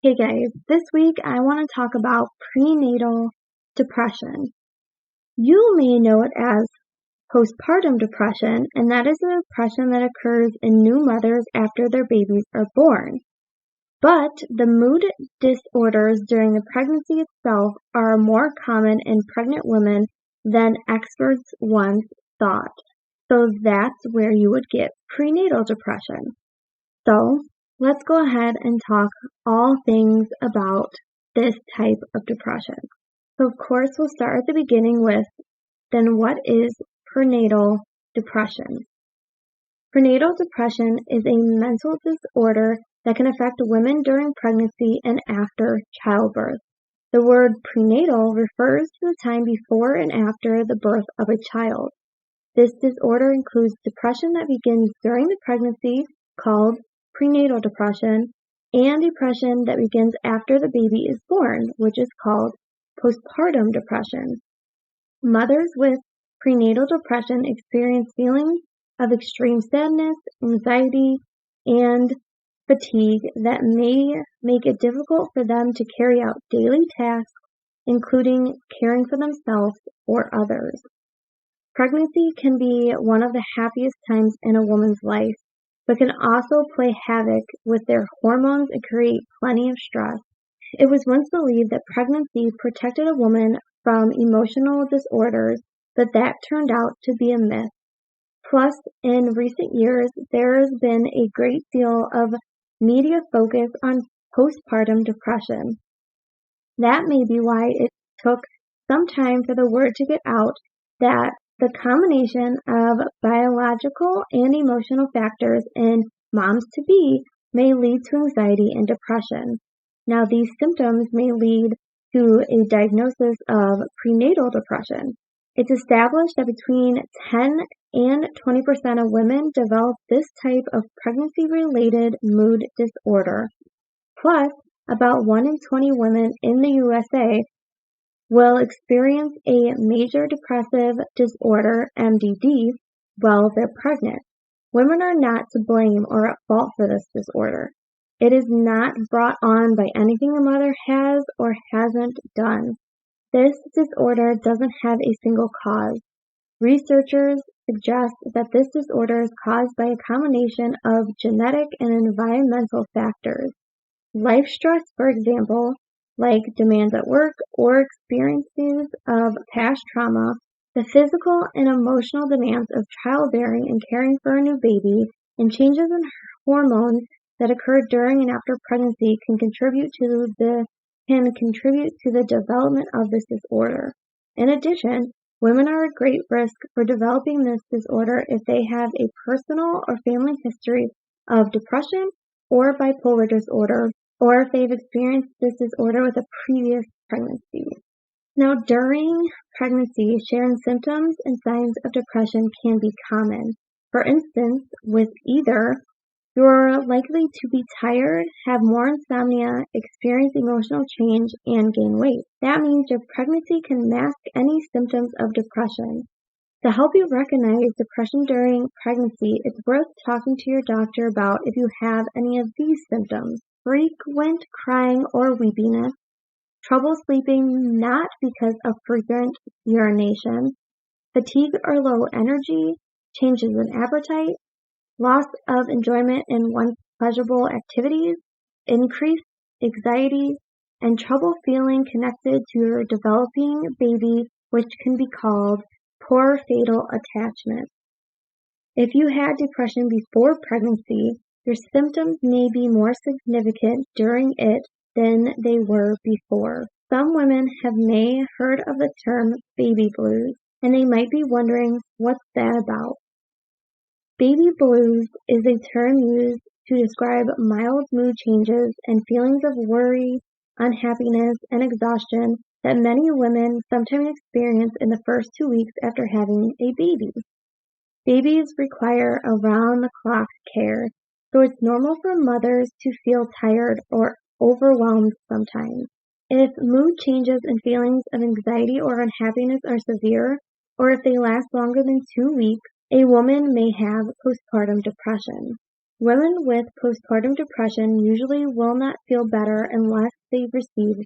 Hey guys, this week I want to talk about prenatal depression. You may know it as postpartum depression, and that is a depression that occurs in new mothers after their babies are born. But the mood disorders during the pregnancy itself are more common in pregnant women than experts once thought. So that's where you would get prenatal depression. So let's go ahead and talk all things about this type of depression. So of course we'll start at the beginning with, then what is prenatal depression? Prenatal depression is a mental disorder that can affect women during pregnancy and after childbirth. The word prenatal refers to the time before and after the birth of a child. This disorder includes depression that begins during the pregnancy, called prenatal depression, and depression that begins after the baby is born, which is called postpartum depression. Mothers with prenatal depression experience feelings of extreme sadness, anxiety, and fatigue that may make it difficult for them to carry out daily tasks, including caring for themselves or others. Pregnancy can be one of the happiest times in a woman's life, but can also play havoc with their hormones and create plenty of stress. It was once believed that pregnancy protected a woman from emotional disorders, but that turned out to be a myth. Plus, in recent years, there has been a great deal of media focus on postpartum depression. That may be why it took some time for the word to get out that the combination of biological and emotional factors in moms-to-be may lead to anxiety and depression. Now, these symptoms may lead to a diagnosis of prenatal depression. It's established that between 10 and 20% of women develop this type of pregnancy-related mood disorder. Plus, about 1 in 20 women in the USA will experience a major depressive disorder, MDD, while they're pregnant. Women are not to blame or at fault for this disorder. It is not brought on by anything a mother has or hasn't done. This disorder doesn't have a single cause. Researchers suggest that this disorder is caused by a combination of genetic and environmental factors. Life stress, for example, like demands at work or experiences of past trauma, the physical and emotional demands of childbearing and caring for a new baby, and changes in hormones that occur during and after pregnancy can contribute to the development of this disorder. In addition, women are at great risk for developing this disorder if they have a personal or family history of depression or bipolar disorder, or if they've experienced this disorder with a previous pregnancy. Now, during pregnancy, sharing symptoms and signs of depression can be common. For instance, with either, you're likely to be tired, have more insomnia, experience emotional change, and gain weight. That means your pregnancy can mask any symptoms of depression. To help you recognize depression during pregnancy, it's worth talking to your doctor about if you have any of these symptoms: frequent crying or weepiness, trouble sleeping not because of frequent urination, fatigue or low energy, changes in appetite, loss of enjoyment in one's pleasurable activities, increased anxiety, and trouble feeling connected to your developing baby, which can be called poor fetal attachment. If you had depression before pregnancy, your symptoms may be more significant during it than they were before. Some women may heard of the term baby blues, and they might be wondering, what's that about? Baby blues is a term used to describe mild mood changes and feelings of worry, unhappiness, and exhaustion that many women sometimes experience in the first 2 weeks after having a baby. Babies require around-the-clock care, so it's normal for mothers to feel tired or overwhelmed sometimes. If mood changes and feelings of anxiety or unhappiness are severe, or if they last longer than 2 weeks, a woman may have postpartum depression. Women with postpartum depression usually will not feel better unless they receive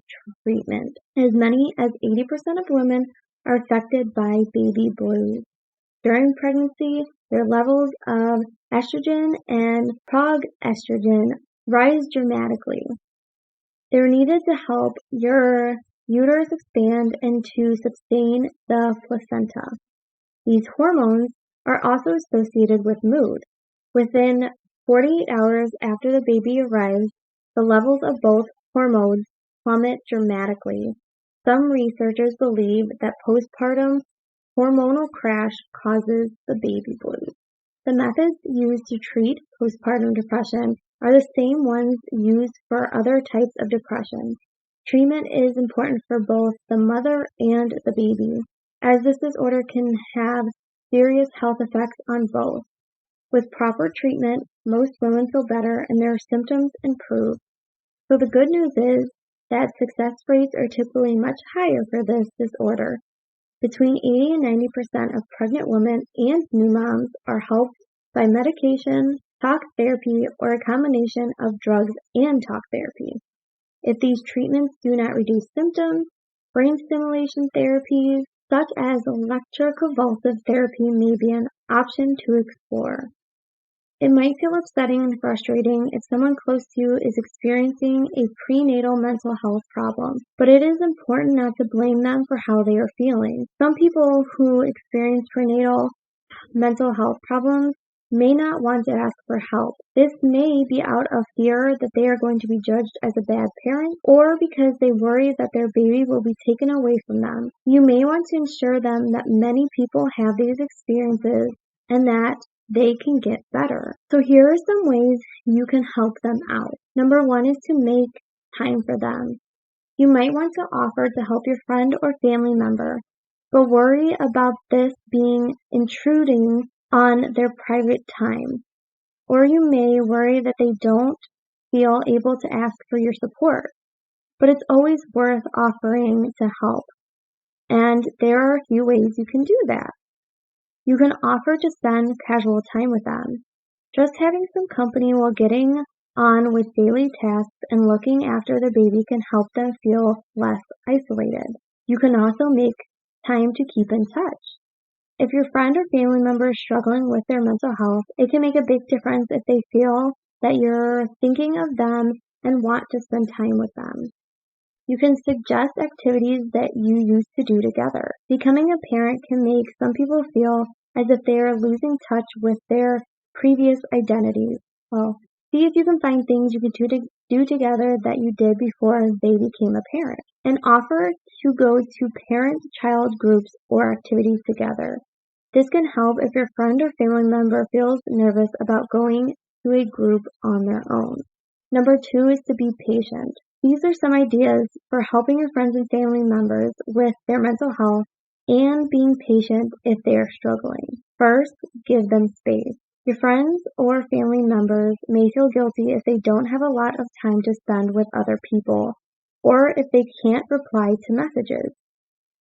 treatment. As many as 80% of women are affected by baby blues. During pregnancy, their levels of estrogen and progestrogen rise dramatically. They're needed to help your uterus expand and to sustain the placenta. These hormones are also associated with mood. Within 48 hours after the baby arrives, the levels of both hormones plummet dramatically. Some researchers believe that postpartum hormonal crash causes the baby blues. The methods used to treat postpartum depression are the same ones used for other types of depression. Treatment is important for both the mother and the baby, as this disorder can have serious health effects on both. With proper treatment, most women feel better and their symptoms improve. So the good news is that success rates are typically much higher for this disorder. Between 80 and 90% of pregnant women and new moms are helped by medication, talk therapy, or a combination of drugs and talk therapy. If these treatments do not reduce symptoms, brain stimulation therapies such as electroconvulsive therapy may be an option to explore. It might feel upsetting and frustrating if someone close to you is experiencing a prenatal mental health problem, but it is important not to blame them for how they are feeling. Some people who experience prenatal mental health problems may not want to ask for help. This may be out of fear that they are going to be judged as a bad parent or because they worry that their baby will be taken away from them. You may want to ensure them that many people have these experiences and that they can get better. So here are some ways you can help them out. Number one is to make time for them. You might want to offer to help your friend or family member, but worry about this being intruding on their private time. Or you may worry that they don't feel able to ask for your support, but it's always worth offering to help. And there are a few ways you can do that. You can offer to spend casual time with them. Just having some company while getting on with daily tasks and looking after the baby can help them feel less isolated. You can also make time to keep in touch. If your friend or family member is struggling with their mental health, it can make a big difference if they feel that you're thinking of them and want to spend time with them. You can suggest activities that you used to do together. Becoming a parent can make some people feel as if they are losing touch with their previous identities. Well, see if you can find things you can do together that you did before they became a parent. And offer to go to parent-child groups or activities together. This can help if your friend or family member feels nervous about going to a group on their own. Number two is to be patient. These are some ideas for helping your friends and family members with their mental health and being patient if they are struggling. First, give them space. Your friends or family members may feel guilty if they don't have a lot of time to spend with other people, or if they can't reply to messages.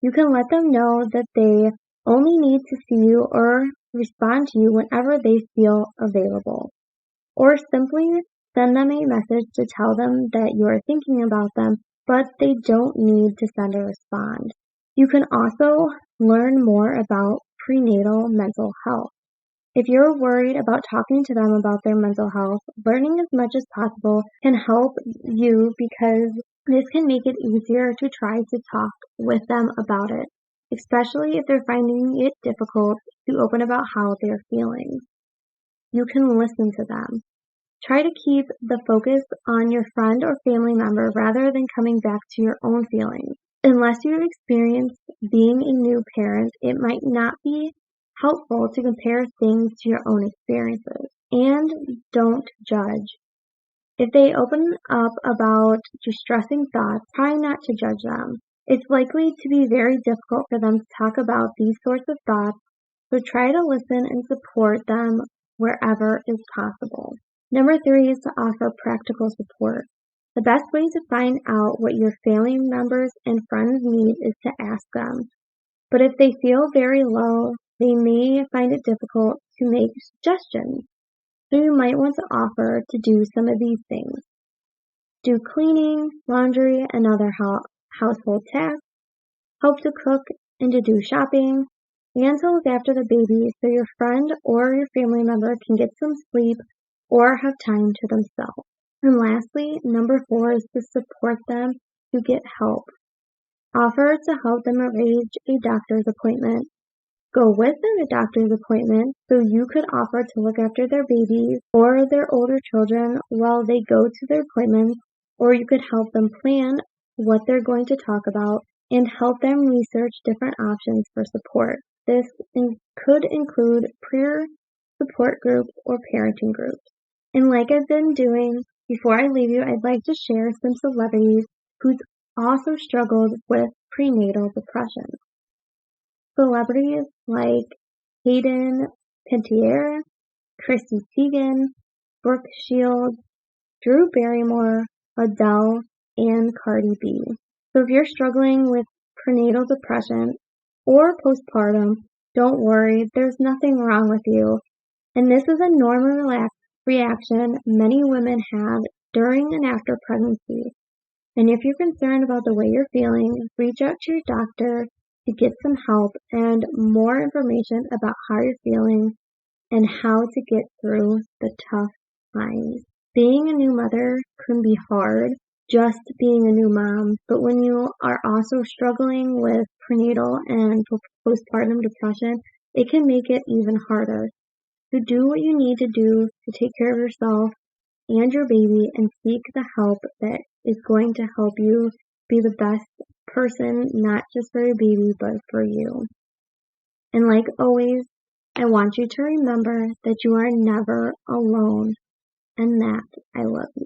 You can let them know that they only need to see you or respond to you whenever they feel available. Or simply send them a message to tell them that you are thinking about them, but they don't need to send a response. You can also learn more about prenatal mental health. If you're worried about talking to them about their mental health, learning as much as possible can help you because this can make it easier to try to talk with them about it, especially if they're finding it difficult to open about how they're feeling. You can listen to them. Try to keep the focus on your friend or family member rather than coming back to your own feelings. Unless you've experienced being a new parent, it might not be helpful to compare things to your own experiences. And don't judge. If they open up about distressing thoughts, try not to judge them. It's likely to be very difficult for them to talk about these sorts of thoughts, so try to listen and support them wherever is possible. Number three is to offer practical support. The best way to find out what your family members and friends need is to ask them. But if they feel very low, they may find it difficult to make suggestions. So you might want to offer to do some of these things. Do cleaning, laundry, and other household tasks, help to cook and to do shopping, and to look after the baby so your friend or your family member can get some sleep or have time to themselves. And lastly, number 4 is to support them to get help. Offer to help them arrange a doctor's appointment. Go with them to doctor's appointment so you could offer to look after their babies or their older children while they go to their appointments, or you could help them plan what they're going to talk about and help them research different options for support. This could include peer support groups or parenting groups. And like I've been doing, before I leave you, I'd like to share some celebrities who's also struggled with prenatal depression. Celebrities like Hayden Panettiere, Chrissy Teigen, Brooke Shields, Drew Barrymore, Adele, and Cardi B. So if you're struggling with prenatal depression or postpartum, don't worry, there's nothing wrong with you. And this is a normal reaction many women have during and after pregnancy. And if you're concerned about the way you're feeling, reach out to your doctor to get some help and more information about how you're feeling and how to get through the tough times. Being a new mother can be hard, just being a new mom, but when you are also struggling with prenatal and postpartum depression, it can make it even harder. So do what you need to do to take care of yourself and your baby and seek the help that is going to help you be the best person, not just for your baby, but for you. And like always, I want you to remember that you are never alone and that I love you.